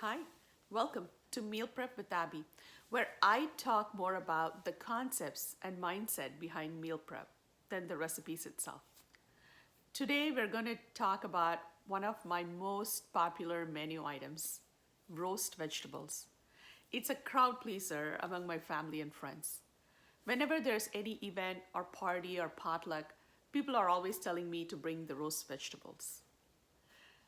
Hi, welcome to Meal Prep with Abby, where I talk more about the concepts and mindset behind meal prep than the recipes itself. Today, we're going to talk about one of my most popular menu items, roast vegetables. It's a crowd pleaser among my family and friends. Whenever there's any event or party or potluck, people are always telling me to bring the roast vegetables.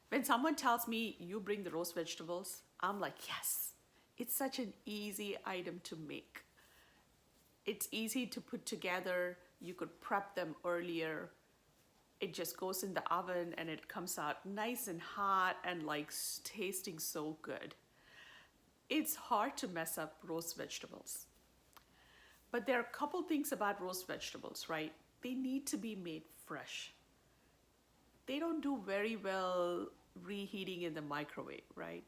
When someone tells me you bring the roast vegetables, I'm like, yes, it's such an easy item to make. It's easy to put together. You could prep them earlier. It just goes in the oven and it comes out nice and hot and like tasting so good. It's hard to mess up roast vegetables. But there are a couple things about roast vegetables, right? They need to be made fresh. They don't do very well reheating in the microwave, right?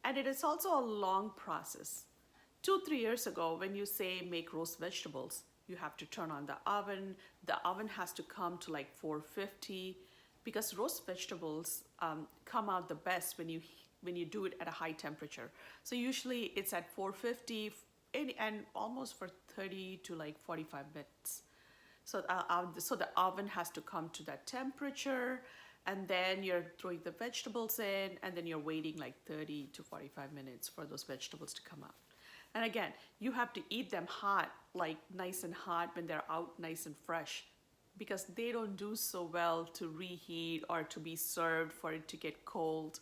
And it is also a long process. 2, 3 years ago, when you say make roast vegetables, you have to turn on the oven. The oven has to come to like 450 because roast vegetables come out the best when you do it at a high temperature. So usually it's at 450 and almost for 30 to like 45 minutes. So the oven has to come to that temperature, and then you're throwing the vegetables in, and then you're waiting like 30 to 45 minutes for those vegetables to come out. And again, you have to eat them hot, like nice and hot when they're out nice and fresh, because they don't do so well to reheat or to be served for it to get cold.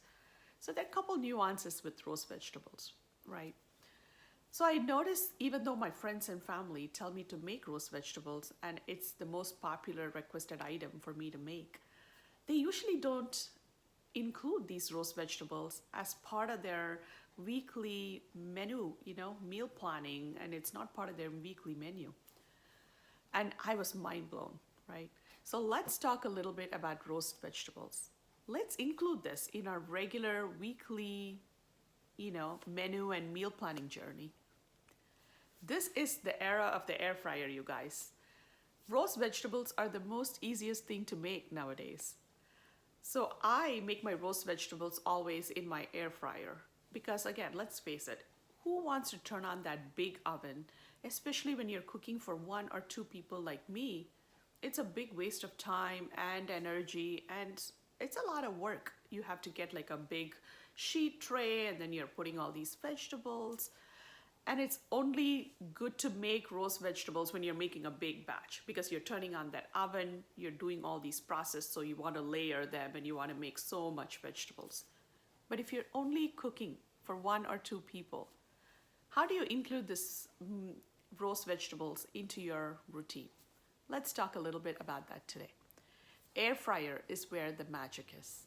So there are a couple nuances with roast vegetables, right? So I noticed even though my friends and family tell me to make roast vegetables and it's the most popular requested item for me to make, they usually don't include these roast vegetables as part of their weekly menu, meal planning, and it's not part of their weekly menu. And I was mind blown, right? So let's talk a little bit about roast vegetables. Let's include this in our regular weekly, menu and meal planning journey. This is the era of the air fryer, you guys. Roast vegetables are the most easiest thing to make nowadays. So I make my roast vegetables always in my air fryer because again, let's face it, who wants to turn on that big oven, especially when you're cooking for 1 or 2 people like me? It's a big waste of time and energy, and it's a lot of work. You have to get like a big sheet tray and then you're putting all these vegetables. And it's only good to make roast vegetables when you're making a big batch because you're turning on that oven, you're doing all these processes, so you want to layer them and you want to make so much vegetables. But if you're only cooking for 1 or 2 people, how do you include this roast vegetables into your routine? Let's talk a little bit about that today. Air fryer is where the magic is.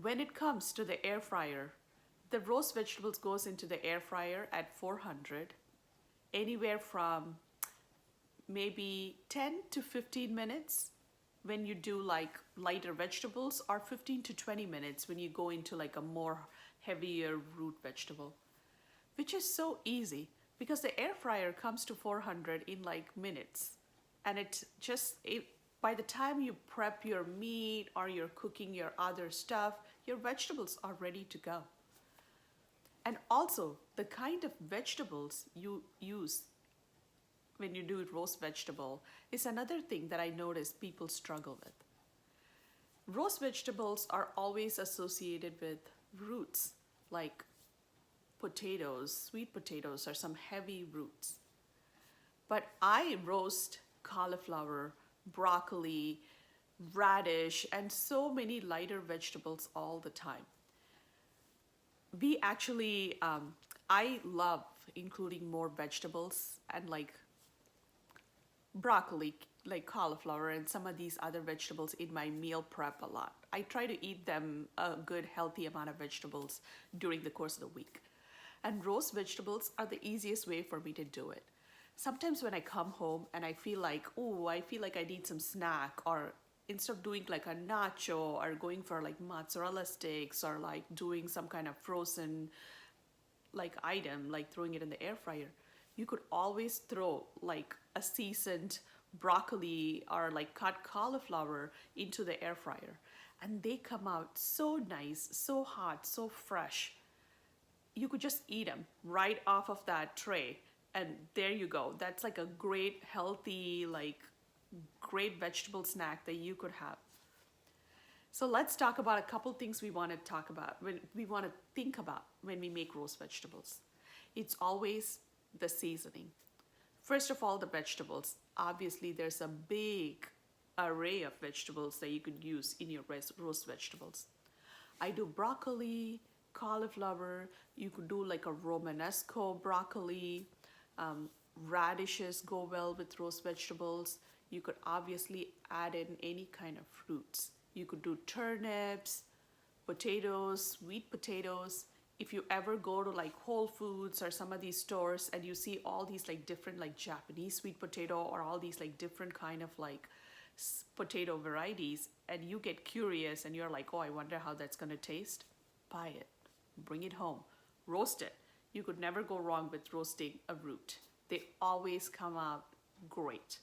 When it comes to the air fryer, the roast vegetables goes into the air fryer at 400, anywhere from maybe 10 to 15 minutes when you do like lighter vegetables, or 15 to 20 minutes when you go into like a more heavier root vegetable, which is so easy because the air fryer comes to 400 in like minutes. And by the time you prep your meat or you're cooking your other stuff, your vegetables are ready to go. And also, the kind of vegetables you use when you do roast vegetable is another thing that I notice people struggle with. Roast vegetables are always associated with roots like potatoes, sweet potatoes, or some heavy roots. But I roast cauliflower, broccoli, radish, and so many lighter vegetables all the time. We actually, I love including more vegetables and like broccoli, like cauliflower, and some of these other vegetables in my meal prep a lot. I try to eat them a good, healthy amount of vegetables during the course of the week. And roast vegetables are the easiest way for me to do it. Sometimes when I come home and I feel like I need some snack, or instead of doing like a nacho or going for like mozzarella sticks or like doing some kind of frozen like item, like throwing it in the air fryer, you could always throw like a seasoned broccoli or like cut cauliflower into the air fryer. And they come out so nice, so hot, so fresh. you could just eat them right off of that tray, and there you go. That's like a great, healthy, like great vegetable snack that you could have. So let's talk about a couple things we want to talk about when we want to think about when we make roast vegetables. It's always the seasoning. First of all, the vegetables. Obviously, there's a big array of vegetables that you could use in your roast vegetables. I do broccoli, cauliflower. You could do like a Romanesco broccoli. Radishes go well with roast vegetables. You could obviously add in any kind of fruits. You could do turnips, potatoes, sweet potatoes. If you ever go to like Whole Foods or some of these stores and you see all these like different like Japanese sweet potato or all these like different kind of like potato varieties, and you get curious and you're like, oh, I wonder how that's gonna taste, buy it, bring it home, roast it. You could never go wrong with roasting a root. They always come out great.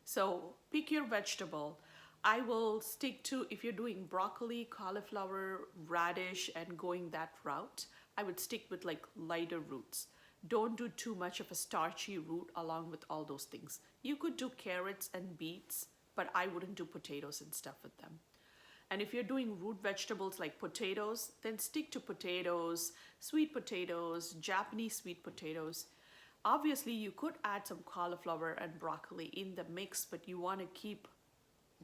So pick your vegetable. I will stick to, if you're doing broccoli, cauliflower, radish, and going that route, I would stick with like lighter roots. Don't do too much of a starchy root along with all those things. You could do carrots and beets, but I wouldn't do potatoes and stuff with them. And if you're doing root vegetables like potatoes, then stick to potatoes, sweet potatoes, Japanese sweet potatoes. Obviously, you could add some cauliflower and broccoli in the mix, but you want to keep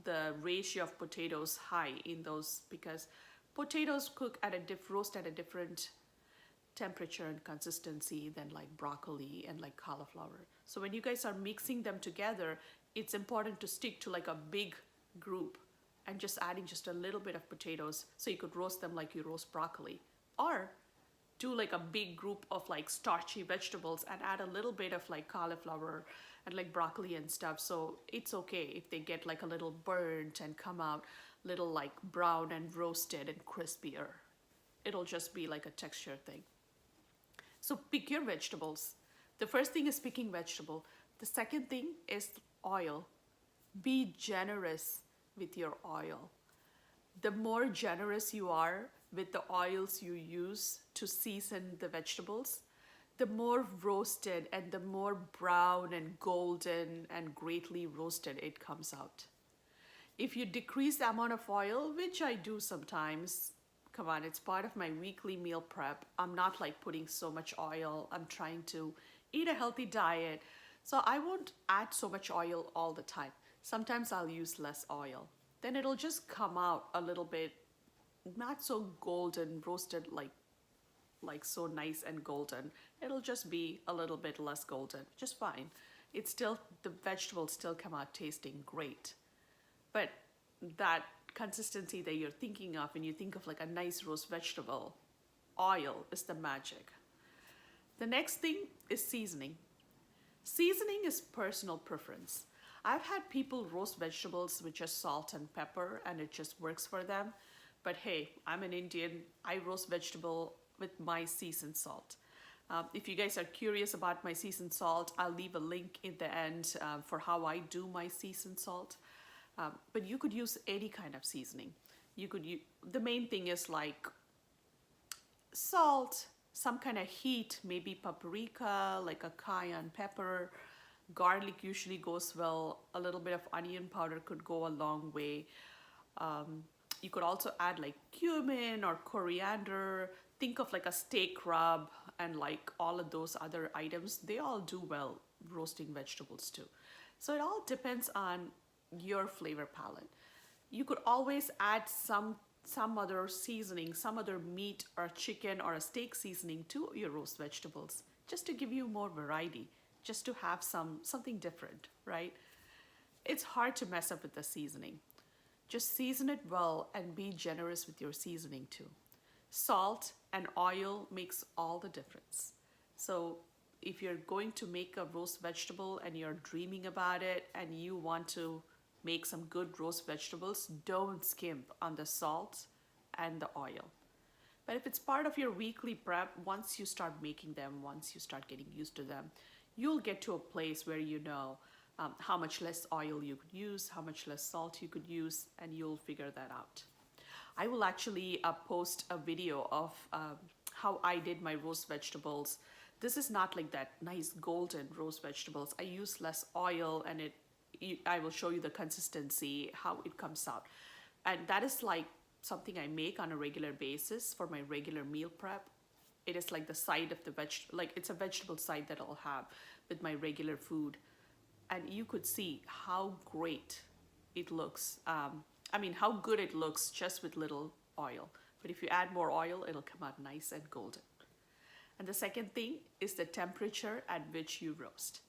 the ratio of potatoes high in those because potatoes cook at roast at a different temperature and consistency than like broccoli and like cauliflower. So when you guys are mixing them together, it's important to stick to like a big group and just adding just a little bit of potatoes so you could roast them like you roast broccoli, or do like a big group of like starchy vegetables and add a little bit of like cauliflower and like broccoli and stuff. So it's okay if they get like a little burnt and come out little like brown and roasted and crispier. It'll just be like a texture thing. So pick your vegetables. The first thing is picking vegetable. The second thing is oil. Be generous with your oil. The more generous you are with the oils you use to season the vegetables, the more roasted and the more brown and golden and greatly roasted it comes out. If you decrease the amount of oil, which I do sometimes, come on, it's part of my weekly meal prep. I'm not like putting so much oil. I'm trying to eat a healthy diet. So I won't add so much oil all the time. Sometimes I'll use less oil. Then it'll just come out a little bit, not so golden, roasted like so nice and golden. It'll just be a little bit less golden, just fine. It's still, the vegetables still come out tasting great. But that consistency that you're thinking of, and you think of like a nice roast vegetable, oil is the magic. The next thing is seasoning. Seasoning is personal preference. I've had people roast vegetables with just salt and pepper and it just works for them. But hey, I'm an Indian. I roast vegetable with my seasoned salt. If you guys are curious about my seasoned salt, I'll leave a link in the end for how I do my seasoned salt. But you could use any kind of seasoning. You could use, the main thing is like salt, some kind of heat, maybe paprika, like a cayenne pepper. Garlic usually goes well. A little bit of onion powder could go a long way. You could also add like cumin or coriander. Think of like a steak rub and like all of those other items. They all do well roasting vegetables too. So it all depends on your flavor palette. You could always add some other seasoning, some other meat or chicken or a steak seasoning to your roast vegetables, just to give you more variety, just to have something different, right? It's hard to mess up with the seasoning. Just season it well and be generous with your seasoning too. Salt and oil makes all the difference. So if you're going to make a roast vegetable and you're dreaming about it and you want to make some good roast vegetables, don't skimp on the salt and the oil. But if it's part of your weekly prep, once you start making them, once you start getting used to them, you'll get to a place where you know how much less oil you could use, how much less salt you could use, and you'll figure that out. I will actually post a video of how I did my roast vegetables. This is not like that nice golden roast vegetables. I use less oil, and I will show you the consistency, how it comes out. And that is like something I make on a regular basis for my regular meal prep. It is like the side of the like it's a vegetable side that I'll have with my regular food. And you could see how great it looks. I mean, how good it looks just with little oil. But if you add more oil, it'll come out nice and golden. And the second thing is the temperature at which you roast.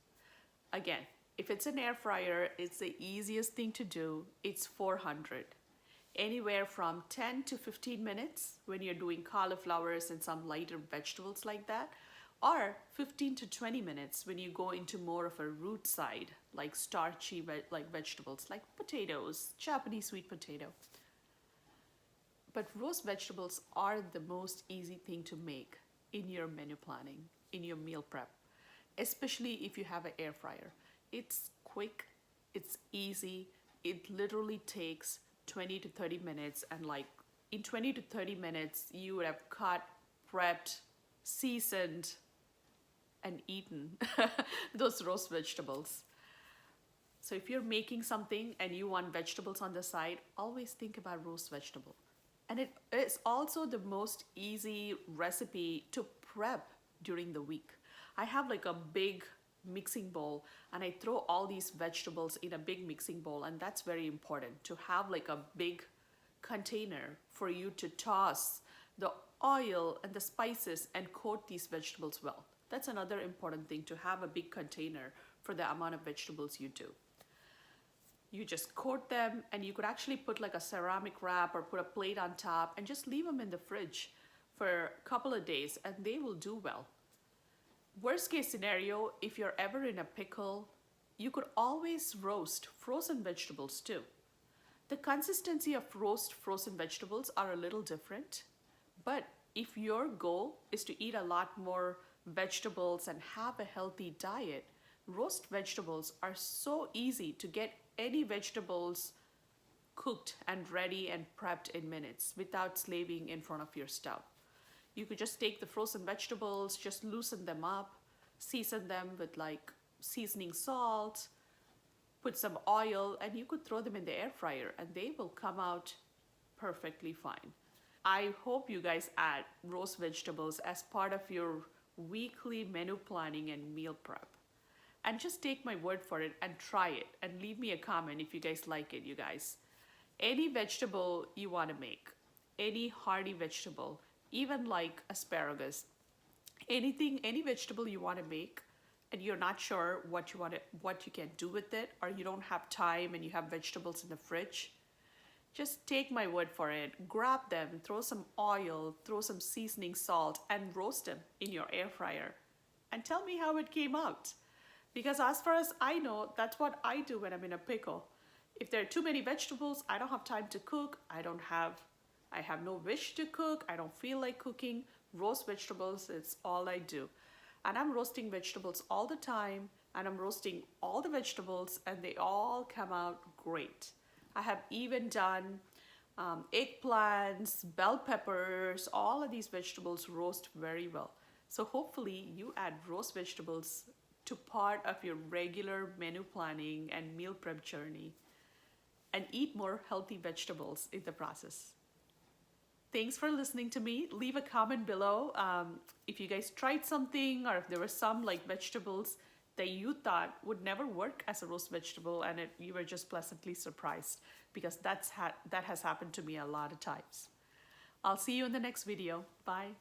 Again, if it's an air fryer, it's the easiest thing to do. It's 400. Anywhere from 10 to 15 minutes when you're doing cauliflowers and some lighter vegetables like that, or 15 to 20 minutes when you go into more of a root side, like starchy like vegetables like potatoes, Japanese sweet potato. But roast vegetables are the most easy thing to make in your menu planning, in your meal prep, especially if you have an air fryer. It's quick, it's easy, it literally takes 20 to 30 minutes, and like in 20 to 30 minutes you would have cut, prepped, seasoned, and eaten those roast vegetables. So if you're making something and you want vegetables on the side, always think about roast vegetable. And it is also the most easy recipe to prep during the week. I have like a big mixing bowl, and I throw all these vegetables in a big mixing bowl, and that's very important to have like a big container for you to toss the oil and the spices and coat these vegetables well. That's another important thing, to have a big container for the amount of vegetables you do. You just coat them, and you could actually put like a ceramic wrap or put a plate on top and just leave them in the fridge for a couple of days, and they will do well. Worst case scenario, if you're ever in a pickle, you could always roast frozen vegetables too. The consistency of roast frozen vegetables are a little different, but if your goal is to eat a lot more vegetables and have a healthy diet, roast vegetables are so easy to get any vegetables cooked and ready and prepped in minutes without slaving in front of your stove. You could just take the frozen vegetables, just loosen them up, season them with like seasoning salt, put some oil, and you could throw them in the air fryer and they will come out perfectly fine. I hope you guys add roast vegetables as part of your weekly menu planning and meal prep. And just take my word for it and try it and leave me a comment if you guys like it, you guys. Any vegetable you want to make, any hearty vegetable, even like asparagus, anything, any vegetable you want to make and you're not sure what you can do with it, or you don't have time and you have vegetables in the fridge, just take my word for it. Grab them, throw some oil, throw some seasoning salt, and roast them in your air fryer. And tell me how it came out. Because as far as I know, that's what I do when I'm in a pickle. If there are too many vegetables, I don't have time to cook. I have no wish to cook. I don't feel like cooking. Roast vegetables, it's all I do. And I'm roasting vegetables all the time, and I'm roasting all the vegetables, and they all come out great. I have even done eggplants, bell peppers, all of these vegetables roast very well. So hopefully you add roast vegetables to part of your regular menu planning and meal prep journey, and eat more healthy vegetables in the process. Thanks for listening to me. Leave a comment below if you guys tried something, or if there were some like vegetables that you thought would never work as a roast vegetable and you were just pleasantly surprised, because that has happened to me a lot of times. I'll see you in the next video. Bye.